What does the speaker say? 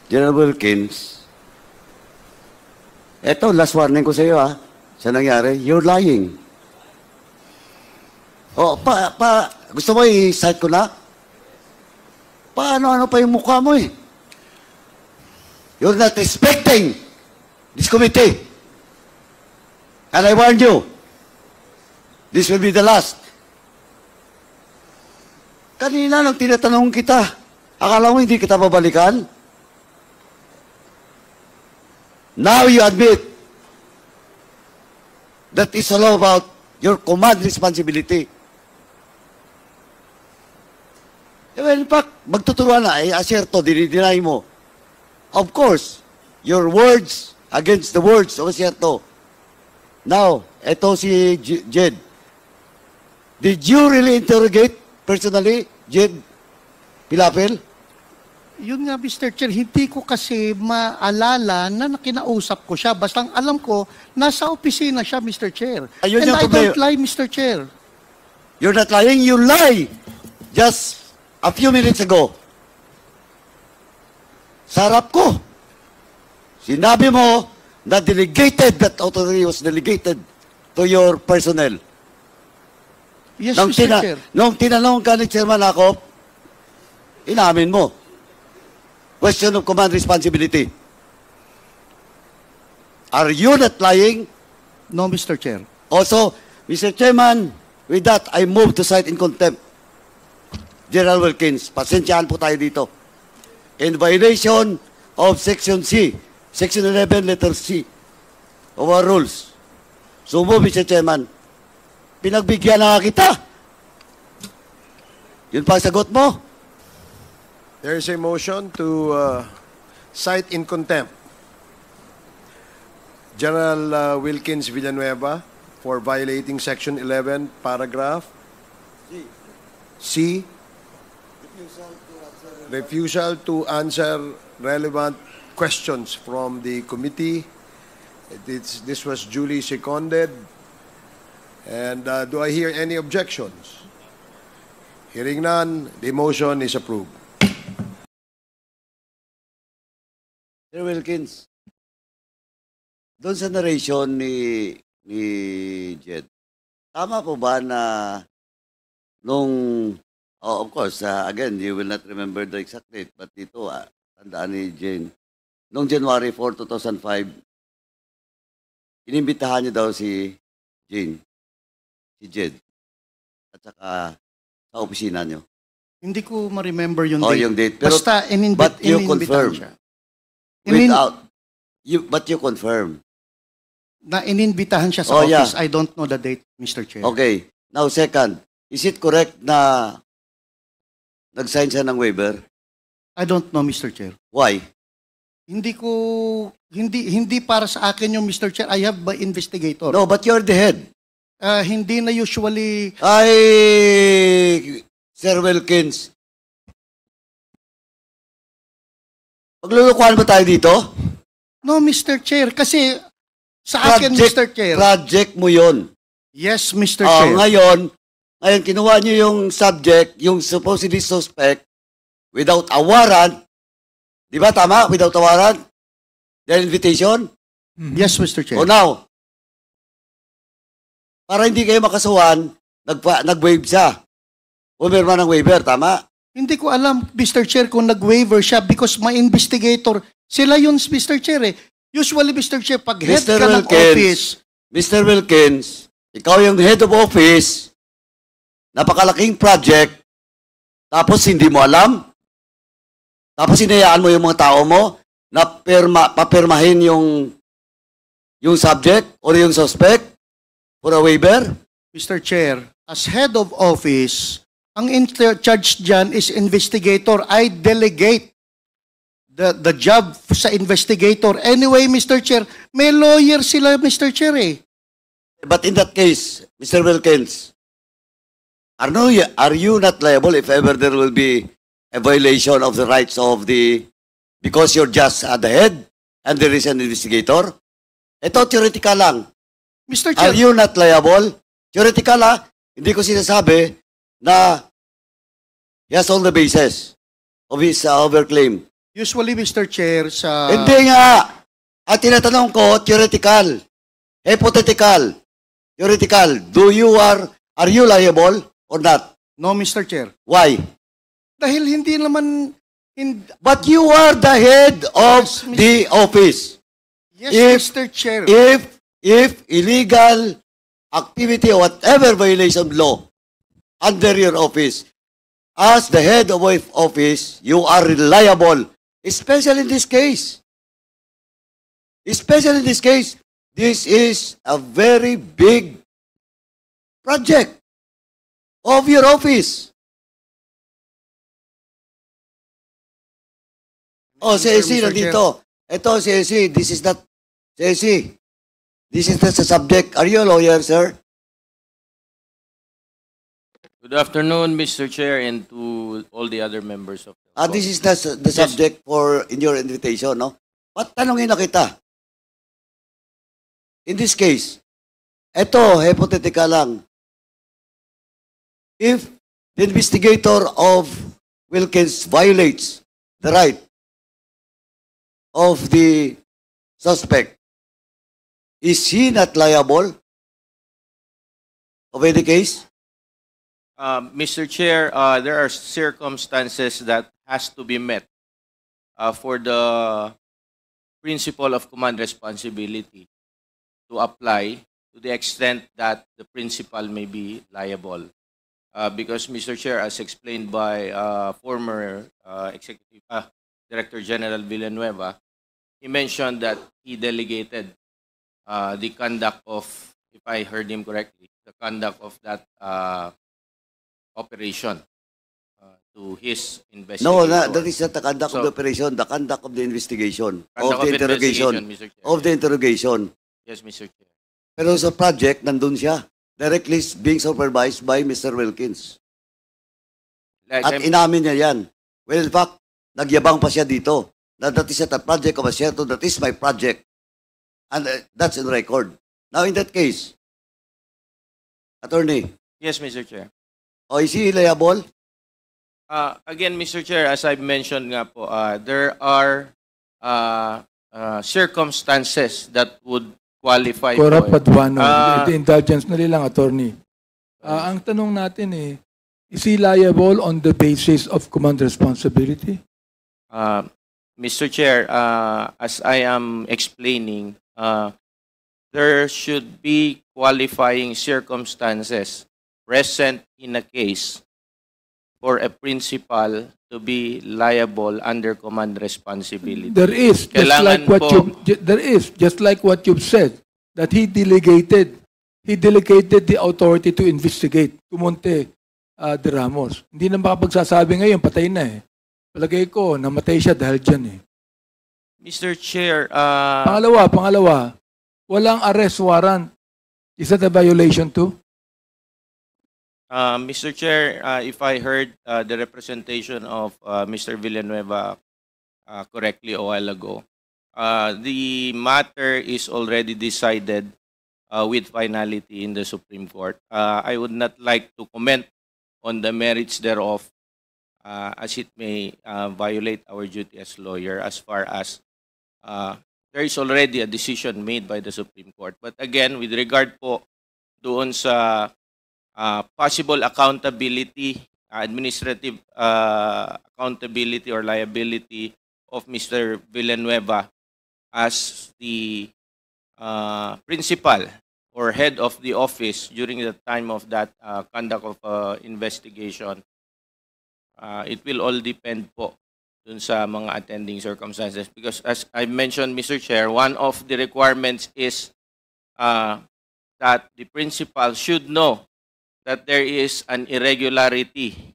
General Wilkins, eto, last warning ko sa iyo, sa nangyari, you're lying. Gusto mo i-cite ko na? Paano-ano pa yung mukha mo eh? You're not respecting this committee. And I warn you, this will be the last. Kanina nang tinatanong kita, akala mo hindi kita babalikan? Now you admit that it's all about your command responsibility. Well, in fact, magtuturuan na, aserto, dinideny mo. Of course, your words against the words of aserto. Now, eto si Jed. Did you really interrogate personally, Jed Pilapil? Yun nga, Mr. Chair, hindi ko kasi maalala na nakinausap ko siya. Basta ang alam ko, nasa opisina siya, Mr. Chair. Ayun And yung I problema. don't lie, Mr. Chair. You're not lying, you lie. Just a few minutes ago. Sa harap ko. Sinabi mo na delegated, that authority was delegated to your personnel. Yes, Mr. Chair. Nung tinanong ka ni Chairman Akop, inamin mo. Question of command responsibility. Are you not lying? No, Mr. Chair. Also, Mr. Chairman, with that, I move to cite in contempt General Wilkins. Pasensyahan po tayo dito. In violation of Section C, Section 11, letter C, of our rules. So move, Mr. Chairman. Pinagbigyan na kita. Yun pa ang sagot mo? There is a motion to cite in contempt General Wilkins Villanueva for violating Section 11, paragraph C, refusal to answer relevant questions from the committee. This was duly seconded. And do I hear any objections? Hearing none, the motion is approved. Sir Wilkins, doon sa narration ni Jed, tama po ba na nung, of course, again, you will not remember the exact date, but dito, tandaan ni Jane, nung January 4, 2005, inimbitahan niyo daw si Jane, si Jed, at saka sa opisina niyo. Hindi ko ma-remember yung date. yung date. Pero, basta but you confirm. siya. But you confirm. Na ininbitahan siya sa office. Yeah. I don't know the date, Mr. Chair. Okay. Now, second, is it correct na nag-sign siya ng waiver? I don't know, Mr. Chair. Why? Hindi para sa akin yung Mr. Chair. I have my investigator. No, but you're the head. Hindi na usually... Sir Wilkins, maglulukuhan ba tayo dito? No, Mr. Chair. Kasi sa akin, Mr. Chair. Project mo yun. Yes, Mr. Chair. Ngayon, kinuha niyo yung subject, yung supposedly suspect, without a warrant. Di ba tama? Without a warrant? The invitation? Yes, Mr. Chair. O now, para hindi kayo makasuhan, nag-waive siya. Pumirma ng waiver, tama? Hindi ko alam, Mr. Chair, kung nag-waiver siya because my investigator, sila yun, Mr. Chair eh. Usually, Mr. Chair, pag head ka ng office... Mr. Wilkins, ikaw yung head of office, napakalaking project, tapos hindi mo alam, tapos hinayaan mo yung mga tao mo na papirmahin yung subject or yung suspect for a waiver? Mr. Chair, as head of office, ang in charge dyan is investigator. I delegate the job sa investigator. Anyway, Mr. Chair, may lawyer sila, Mr. Chair eh. But in that case, Mr. Wilkins, are you not liable if ever there will be a violation of the rights of because you're just the head and there is an investigator? Ito, theoretical lang. Mr. Chair. Are you not liable? Theoretical hindi ko sinasabi na he has all the basis of his overclaim. Usually, Mr. Chair, sa... Hindi nga. At tinatanong ko, theoretical, hypothetical, theoretical, are you liable or not? No, Mr. Chair. Why? Dahil hindi naman... But you are the head of Yes, Mr. the office. Yes, If- Mr. Chair. If illegal activity or whatever violation of law under your office, as the head of office, you are liable, especially in this case. Especially in this case, this is a very big project of your office. Oh, si AC Mr. nandito. Ito, si AC, this is not, si AC, this is not the subject. Are you a lawyer, sir? Good afternoon, Mr. Chair, and to all the other members of the This is the subject for in your invitation, no? But tanongin na kita. In this case, ito, hypothetical lang. If the investigator of Wilkins violates the right of the suspect, is he not liable of any case? Mr. Chair, there are circumstances that has to be met for the principle of command responsibility to apply to the extent that the principal may be liable. Because, Mr. Chair, as explained by former Executive Director General Villanueva, he mentioned that he delegated the conduct of, if I heard him correctly, the conduct of that operation to his investigator. No, that is not the conduct of So- the operation, the conduct of the investigation, Conduct of the interrogation, Mr. Chair. of the interrogation. Yes, Mr. Chair. Pero sa project, nandun siya. Directly being supervised by Mr. Wilkins. Like At inamin niya yan. Well, in fact, nagyabang pa siya dito. That is not a project of a Asierto, that is my project. And that's in record. Now, in that case, Attorney, yes, Mr. Chair. is he liable? Again, Mr. Chair, as I've mentioned nga po, there are circumstances that would qualify Corrupt po. Paduano, Ah. the indulgence na nilang attorney. Ang tanong natin is he liable on the basis of command responsibility? Mr. Chair, as I am explaining, there should be qualifying circumstances present in a case for a principal to be liable under command responsibility. There is, just like what you've said, that he delegated the authority to investigate. Kumonte de Ramos. Hindi na makapagsasabi ngayon, patay na eh. Palagay ko, namatay siya dahil dyan eh. Mr. Chair, Pangalawa, walang arrest warrant. Is that a violation too? Mr. Chair, if I heard the representation of Mr. Villanueva correctly a while ago, the matter is already decided with finality in the Supreme Court. I would not like to comment on the merits thereof as it may violate our duty as lawyer as far as there is already a decision made by the Supreme Court. But again, with regard po doon sa possible accountability, administrative accountability or liability of Mr. Villanueva as the principal or head of the office during the time of that conduct of investigation, it will all depend po dun sa mga attending circumstances. Because as I mentioned, Mr. Chair, one of the requirements is that the principal should know that there is an irregularity